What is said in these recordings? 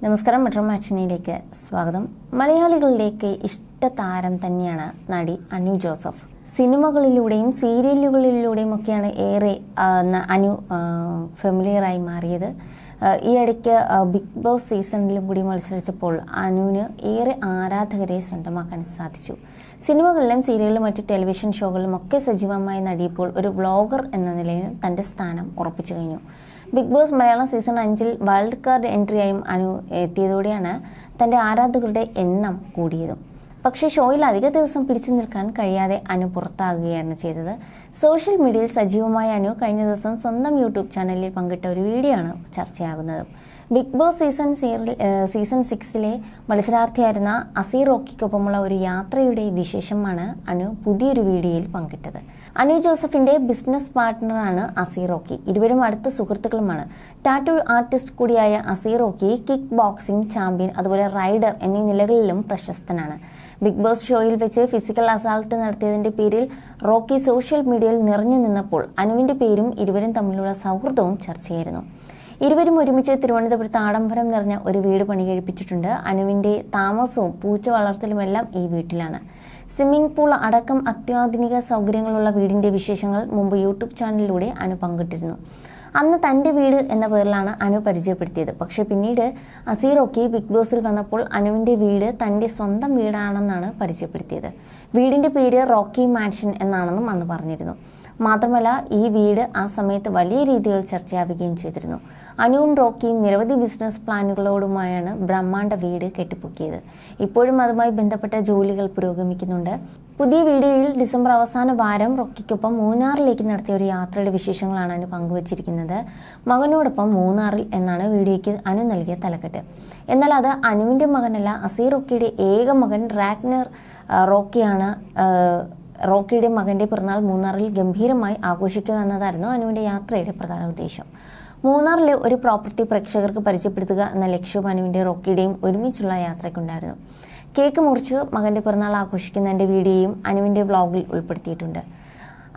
നമസ്കാരം, മെട്രോ മാറ്റിനിയിലേക്ക് സ്വാഗതം. മലയാളികളിലേക്ക് ഇഷ്ടതാരം തന്നെയാണ് നടി അനു ജോസഫ്. സിനിമകളിലൂടെയും സീരിയലുകളിലൂടെയും ഒക്കെയാണ് ഏറെ അനു ഫെമിലിയറായി മാറിയത്. ഈ ഇടയ്ക്ക് ബിഗ് ബോസ് സീസണിലും കൂടി മത്സരിച്ചപ്പോൾ അനുവിന് ഏറെ ആരാധകരെ സ്വന്തമാക്കാൻ സാധിച്ചു. സിനിമകളിലും സീരിയലിലും മറ്റ് ടെലിവിഷൻ ഷോകളിലും ഒക്കെ സജീവമായി നടിയപ്പോൾ ഒരു വ്ളോഗർ എന്ന നിലയിൽ തൻ്റെ സ്ഥാനം ഉറപ്പിച്ചു കഴിഞ്ഞു. Bigg Boss Malayalam season 5 wild card എൻട്രിയായും അനു എത്തിയതോടെയാണ് തൻ്റെ ആരാധകരുടെ എണ്ണം കൂടിയതും. പക്ഷേ ഷോയിൽ അധിക ദിവസം പിടിച്ചു നിൽക്കാൻ കഴിയാതെ അനു പുറത്താകുകയാണ് ചെയ്തത്. സോഷ്യൽ മീഡിയയിൽ സജീവമായ അനു കഴിഞ്ഞ ദിവസം സ്വന്തം യൂട്യൂബ് ചാനലിൽ പങ്കിട്ട ഒരു വീഡിയോ ആണ് ചർച്ചയാകുന്നത്. ബിഗ് ബോസ് സീസൺ 6 മത്സരാർത്ഥിയായിരുന്ന അസീർ റോക്കിക്കൊപ്പമുള്ള ഒരു യാത്രയുടെ വിശേഷമാണ് അനു പുതിയൊരു വീഡിയോയിൽ പങ്കിട്ടത്. അനു ജോസഫിന്റെ ബിസിനസ് പാർട്ട്ണറാണ് അസീർ റോക്കി. ഇരുവരും അടുത്ത സുഹൃത്തുക്കളുമാണ്. ടാറ്റു ആർട്ടിസ്റ്റ് കൂടിയായ Asir Rocky kick boxing champion, അതുപോലെ റൈഡർ എന്നീ നിലകളിലും പ്രശസ്തനാണ്. ബിഗ് ബോസ് ഷോയിൽ വെച്ച് ഫിസിക്കൽ അസാൾട്ട് നടത്തിയതിന്റെ പേരിൽ റോക്കി സോഷ്യൽ മീഡിയയിൽ നിറഞ്ഞു നിന്നപ്പോൾ അനുവിന്റെ പേരും ഇരുവരും തമ്മിലുള്ള സൗഹൃദവും ചർച്ചയായിരുന്നു. ഇരുവരും ഒരുമിച്ച് തിരുവനന്തപുരത്ത് ആഡംബരം നിറഞ്ഞ ഒരു വീട് പണി കഴിപ്പിച്ചിട്ടുണ്ട്. അനുവിന്റെ താമസവും പൂച്ച വളർത്തലുമെല്ലാം ഈ വീട്ടിലാണ്. സ്വിമ്മിംഗ് പൂൾ അടക്കം അത്യാധുനിക സൗകര്യങ്ങളുള്ള വീടിന്റെ വിശേഷങ്ങൾ മുമ്പ് യൂട്യൂബ് ചാനലിലൂടെ അനു പങ്കിട്ടിരുന്നു. അന്ന് തൻ്റെ വീട് എന്ന പേരിലാണ് അനു പരിചയപ്പെടുത്തിയത്. പക്ഷെ പിന്നീട് അസീർ റോക്കി ബിഗ് ബോസിൽ വന്നപ്പോൾ അനുവിൻ്റെ വീട് തൻ്റെ സ്വന്തം വീടാണെന്നാണ് പരിചയപ്പെടുത്തിയത്. വീടിൻ്റെ പേര് റോക്കി മാൻഷൻ എന്നാണെന്നും അന്ന് പറഞ്ഞിരുന്നു. മാത്രമല്ല, ഈ വീട് ആ സമയത്ത് വലിയ രീതിയിൽ ചർച്ചയാവുകയും ചെയ്തിരുന്നു. അനുവും റോക്കിയും നിരവധി ബിസിനസ് പ്ലാനുകളോടുമായാണ് ബ്രഹ്മാണ്ഡ വീട് കെട്ടിപ്പൊക്കിയത്. ഇപ്പോഴും അതുമായി ബന്ധപ്പെട്ട ജോലികൾ പുരോഗമിക്കുന്നുണ്ട്. പുതിയ വീഡിയോയിൽ ഡിസംബർ അവസാന വാരം റോക്കിക്കൊപ്പം മൂന്നാറിലേക്ക് നടത്തിയ ഒരു യാത്രയുടെ വിശേഷങ്ങളാണ് അനു പങ്കുവച്ചിരിക്കുന്നത്. മകനോടൊപ്പം മൂന്നാറിൽ എന്നാണ് വീഡിയോയ്ക്ക് അനു നൽകിയ തലക്കെട്ട്. എന്നാൽ അത് അനുവിൻ്റെ മകനല്ല, അസീർ റോക്കിയുടെ ഏക മകൻ റാഗ്നർ റോക്കിയാണ്. റോക്കിയുടെ മകന്റെ പിറന്നാൾ മൂന്നാറിൽ ഗംഭീരമായി ആഘോഷിക്കുക എന്നതായിരുന്നു അനുവിന്റെ യാത്രയുടെ പ്രധാന ഉദ്ദേശം. മൂന്നാറിലെ ഒരു പ്രോപ്പർട്ടി പ്രേക്ഷകർക്ക് പരിചയപ്പെടുത്തുക എന്ന ലക്ഷ്യവും അനുവിന്റെ റോക്കിയുടെയും ഒരുമിച്ചുള്ള യാത്രയ്ക്കുണ്ടായിരുന്നു. കേക്ക് മുറിച്ച് മകന്റെ പിറന്നാൾ ആഘോഷിക്കുന്നതിന്റെ വീഡിയോയും അനുവിന്റെ വ്ളോഗിൽ ഉൾപ്പെടുത്തിയിട്ടുണ്ട്.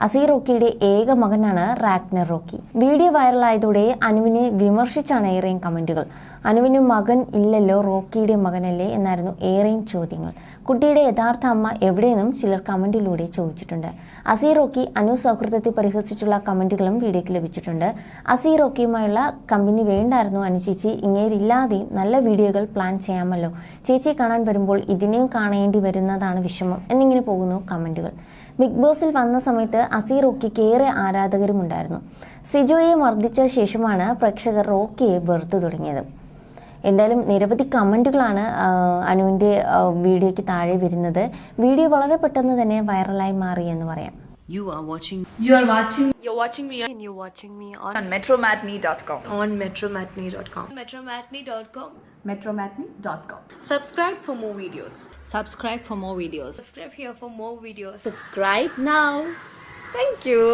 അസീർ റോക്കിയുടെ ഏക മകനാണ് റാഗ്നർ റോക്കി. വീഡിയോ വൈറലായതോടെ അനുവിനെ വിമർശിച്ചാണ് ഏറെയും കമന്റുകൾ. അനുവിന് മകൻ ഇല്ലല്ലോ, റോക്കിയുടെ മകനല്ലേ എന്നായിരുന്നു ഏറെയും ചോദ്യങ്ങൾ. കുട്ടിയുടെ യഥാർത്ഥ അമ്മ എവിടെയെന്നും ചിലർ കമന്റിലൂടെ ചോദിച്ചിട്ടുണ്ട്. അസീർ റോക്കി അനു സൗഹൃദത്തെ പരിഹസിച്ചുള്ള കമന്റുകളും വീഡിയോയ്ക്ക് ലഭിച്ചിട്ടുണ്ട്. അസീർ റോക്കിയുമായുള്ള കമ്പനി വേണ്ടായിരുന്നു അനു ചേച്ചി, ഇങ്ങേരില്ലാതെയും നല്ല വീഡിയോകൾ പ്ലാൻ ചെയ്യാമല്ലോ, ചേച്ചിയെ കാണാൻ വരുമ്പോൾ ഇതിനെയും കാണേണ്ടി വരുന്നതാണ് വിഷമം എന്നിങ്ങനെ പോകുന്നു കമന്റുകൾ. ബിഗ് ബോസിൽ വന്ന സമയത്ത് അസീർ റോക്കിക്ക് ഏറെ ആരാധകരുമുണ്ടായിരുന്നു. സിജോയെ മർദ്ദിച്ച ശേഷമാണ് പ്രേക്ഷകർ റോക്കിയെ വെറുത്തു തുടങ്ങിയത്. എന്തായാലും നിരവധി കമന്റുകളാണ് അനുവിന്റെ വീഡിയോയ്ക്ക് താഴെ വരുന്നത്. വീഡിയോ വളരെ പെട്ടെന്ന് തന്നെ വൈറലായി മാറി എന്ന് പറയാം. You're watching me on metromatney.com. On metromatney.com. Metromatney.com. Subscribe for more videos. Subscribe for more videos. Subscribe here for more videos. Subscribe now. Thank you.